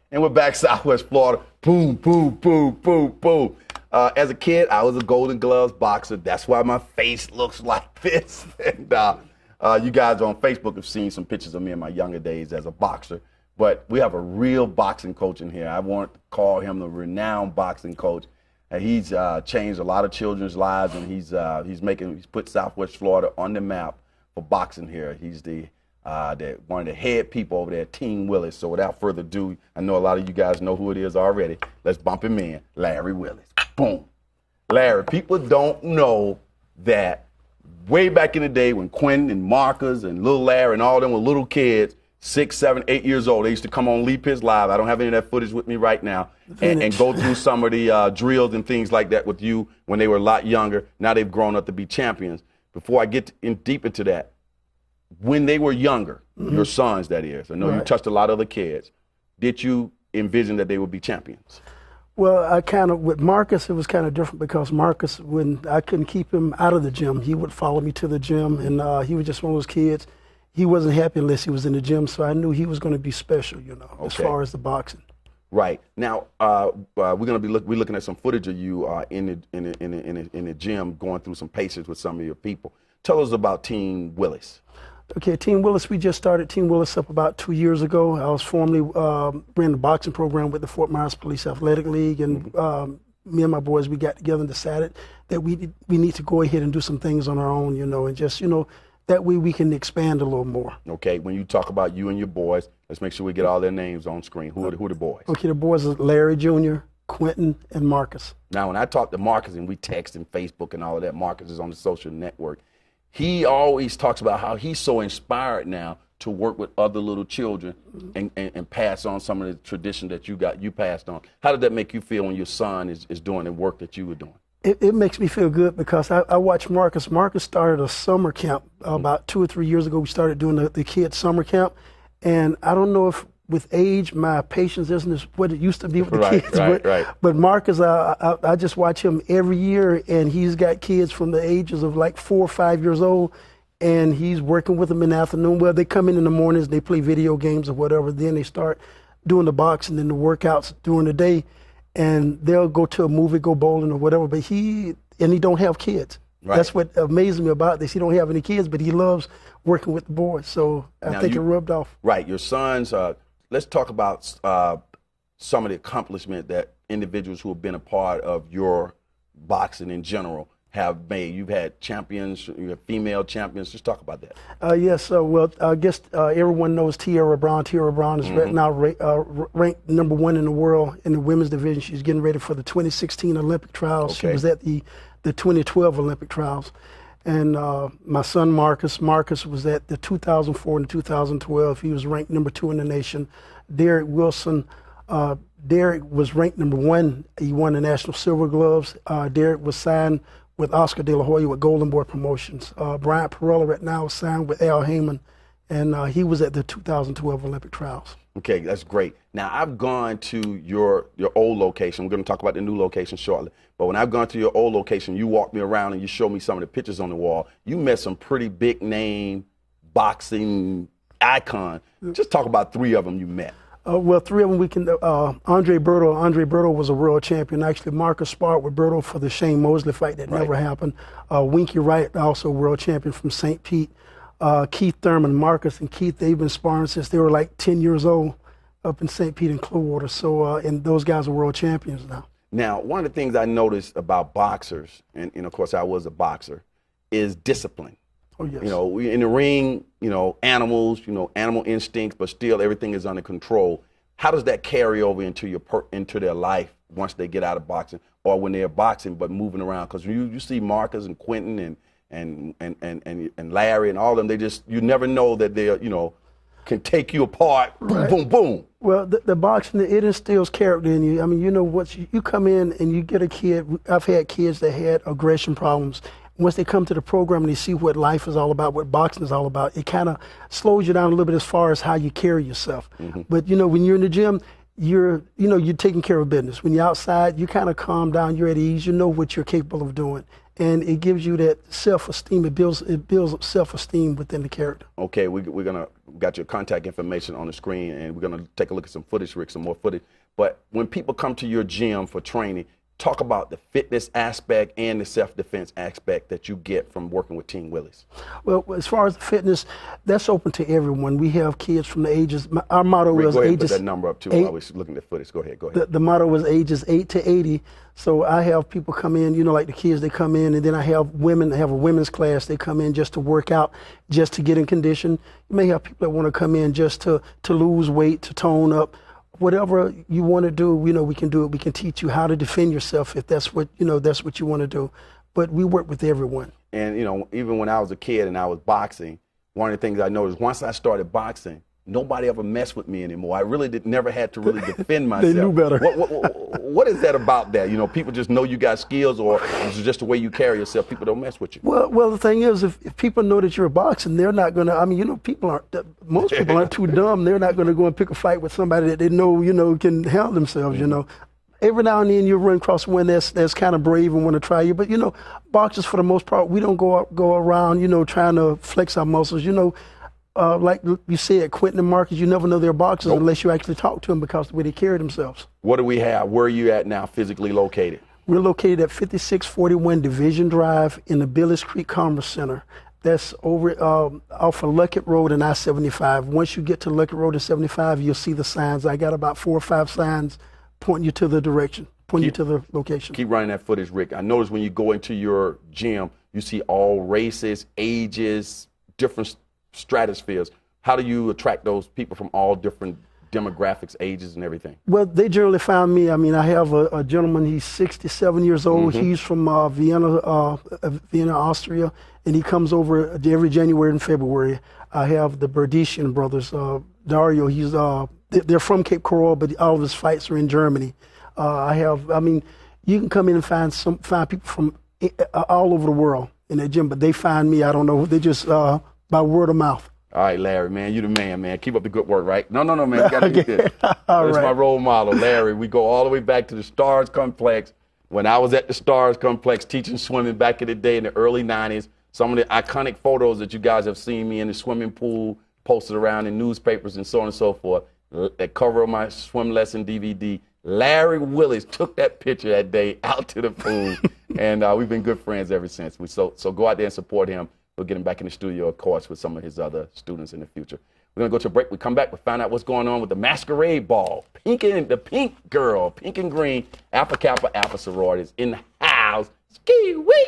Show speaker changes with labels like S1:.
S1: And we're back Southwest Florida. Boom, boom, boom, boom, boom. As a kid, I was a Golden Gloves boxer. That's why my face looks like this. And you guys on Facebook have seen some pictures of me in my younger days as a boxer. But we have a real boxing coach in here. I want to call him the renowned boxing coach. And he's changed a lot of children's lives, and he's put Southwest Florida on the map for boxing here. He's one of the head people over there at Team Willis. So without further ado, I know a lot of you guys know who it is already. Let's bump him in, Larry Willis. Boom. Larry, people don't know that way back in the day when Quentin and Marcus and little Larry and all them were little kids, 6, 7, 8 years old, they used to come on Lee Pitts Live. I don't have any of that footage with me right now. And go through some of the drills and things like that with you when they were a lot younger. Now they've grown up to be champions. Before I get deep into that, when they were younger, your sons, that is, I know you touched a lot of other kids, did you envision that they would be champions?
S2: Well, with Marcus, it was kind of different because Marcus, when I couldn't keep him out of the gym, he would follow me to the gym, and he was just one of those kids. He wasn't happy unless he was in the gym, so I knew he was going to be special, as far as the boxing. Right.
S1: Now, we're going to be looking at some footage of you in the gym going through some paces with some of your people. Tell us about Team Willis.
S2: Okay, Team Willis, we just started Team Willis up about 2 years ago. I was formerly ran the boxing program with the Fort Myers Police Athletic League, and me and my boys, we got together and decided that we need to go ahead and do some things on our own, and just, that way we can expand a little more.
S1: Okay, when you talk about you and your boys, let's make sure we get all their names on screen. Who are the boys?
S2: Okay, the boys are Larry Jr., Quentin, and Marcus.
S1: Now, when I talk to Marcus and we text and Facebook and all of that, Marcus is on the social network. He always talks about how he's so inspired now to work with other little children and pass on some of the tradition that you passed on. How did that make you feel when your son is doing the work that you were doing?
S2: It makes me feel good because I watched Marcus. Marcus started a summer camp about 2 or 3 years ago. We started doing the kids' summer camp. And I don't know if with age, my patience isn't what it used to be with the kids. But Marcus, I just watch him every year, and he's got kids from the ages of like 4 or 5 years old, and he's working with them in the afternoon. Well, they come in the mornings, they play video games or whatever. Then they start doing the boxing and the workouts during the day. And they'll go to a movie, go bowling or whatever, but he don't have kids. Right. That's what amazes me about this. He don't have any kids, but he loves working with the boys. So I think it rubbed off.
S1: Right. Your sons, let's talk about some of the accomplishment that individuals who have been a part of your boxing in general have made. You've had champions, you have female champions. Just talk about that.
S2: Yes. Well, I guess everyone knows Tierra Brown. Tierra Brown is right now ranked #1 in the world in the women's division. She's getting ready for the 2016 Olympic trials. Okay. She was at the 2012 Olympic trials. And my son Marcus was at the 2004 and 2012. He was ranked #2 in the nation. Derek Wilson, Derek was ranked #1. He won the National Silver Gloves. Derek was signed with Oscar De La Hoya with Golden Boy Promotions. Bryant Perella right now is signed with Al Heyman, and he was at the 2012 Olympic trials.
S1: Okay, that's great. Now, I've gone to your old location. We're going to talk about the new location shortly. But when I've gone to your old location, you walked me around and you showed me some of the pictures on the wall. You met some pretty big name boxing icon. Just talk about 3 of them you met.
S2: Well, 3 of them we can. Andre Berto was a world champion. Actually, Marcus sparred with Berto for the Shane Mosley fight that never happened. Winky Wright, also a world champion from St. Pete. Keith Thurman, Marcus and Keith, they've been sparring since they were like 10 years old up in St. Pete and Clearwater. So, and those guys are world champions now.
S1: Now, one of the things I noticed about boxers, and of course I was a boxer, is discipline.
S2: Oh, yes.
S1: We in the ring, animals, animal instincts, but still everything is under control. How does that carry over into into their life once they get out of boxing, or when they're boxing but moving around? Because you see Marcus and Quentin and Larry and all of them, you never know that they're can take you apart. Boom, boom, boom.
S2: Well, the boxing, it instills character in you. I mean, you come in and you get a kid. I've had kids that had aggression problems. Once they come to the program and they see what life is all about, what boxing is all about, it kind of slows you down a little bit as far as how you carry yourself. But, when you're in the gym, you're taking care of business. When you're outside, you kind of calm down, you're at ease, you know what you're capable of doing. and it gives you that self-esteem. It builds up self-esteem within the character.
S1: Okay, we got your contact information on the screen, and we're gonna take a look at some footage, Rick, some more footage. But when people come to your gym for training, talk about the fitness aspect and the self-defense aspect that you get from working with Team Willis.
S2: Well, as far as the fitness, that's open to everyone. We have kids from the ages. Our motto
S1: Rick,
S2: was
S1: go ahead
S2: ages.
S1: and put that number up too. While we're looking at footage. Go ahead.
S2: The motto was ages 8 to 80. So I have people come in, you know, like the kids, they come in, and then I have women. I have a women's class. They come in just to work out, just to get in condition. You may have people that want to come in just to lose weight, to tone up. Whatever you want to do, you know, we can do it. We can teach you how to defend yourself if that's what, you know, that's what you want to do. But we work with everyone.
S1: And, you know, even when I was a kid and I was boxing, one of the things I noticed, once I started boxing, nobody ever messed with me anymore. I really never had to really defend myself.
S2: They knew better.
S1: What is that about that? You know, people just know you got skills, or it's just the way you carry yourself. People don't mess with you.
S2: Well, the thing is, if people know that you're boxing, they're not going to, I mean, you know, most people aren't too dumb. They're not going to go and pick a fight with somebody that they know, you know, can handle themselves, you know. Every now and then you run across one that's kind of brave and want to try you. But, you know, boxers, for the most part, we don't go around, you know, trying to flex our muscles, you know. Like you said, Quentin and Marcus, you never know they're boxers unless you actually talk to them because of the way they carry themselves. What
S1: do we have? Where are you at now, physically located?
S2: We're located at 5641 Division Drive in the Willis Creek Commerce Center. That's over off of Luckett Road and I-75. Once you get to Luckett Road and 75, you'll see the signs. I got about 4 or 5 signs pointing you to the direction, pointing you to the location.
S1: Keep running that footage, Rick. I notice when you go into your gym, you see all races, ages, different stratospheres. How do you attract those people from all different demographics, ages, and everything? Well,
S2: they generally found me. I mean, I have a gentleman, he's 67 years old. Mm-hmm. He's from Vienna, Austria, and he comes over every January and February. I have the Berdician brothers, Dario, they're from Cape Coral, but all of his fights are in Germany. You can come in and find people from all over the world in that gym, but they find me, I don't know, they just, by word of mouth.
S1: All right, Larry, man, you the man, man. Keep up the good work, right? No, man, you got to do this. That's
S2: right.
S1: My role model, Larry. We go all the way back to the Stars Complex. When I was at the Stars Complex teaching swimming back in the day in the early 90s, some of the iconic photos that you guys have seen me in the swimming pool posted around in newspapers and so on and so forth, that cover of my swim lesson DVD, Larry Willis took that picture that day out to the pool, and we've been good friends ever since. So go out there and support him. We'll get him back in the studio, of course, with some of his other students in the future. We're going to go to a break. We come back. We find out what's going on with the masquerade ball. The pink girl, pink and green, Alpha Kappa, Alpha sororities in the house. Ski-wee!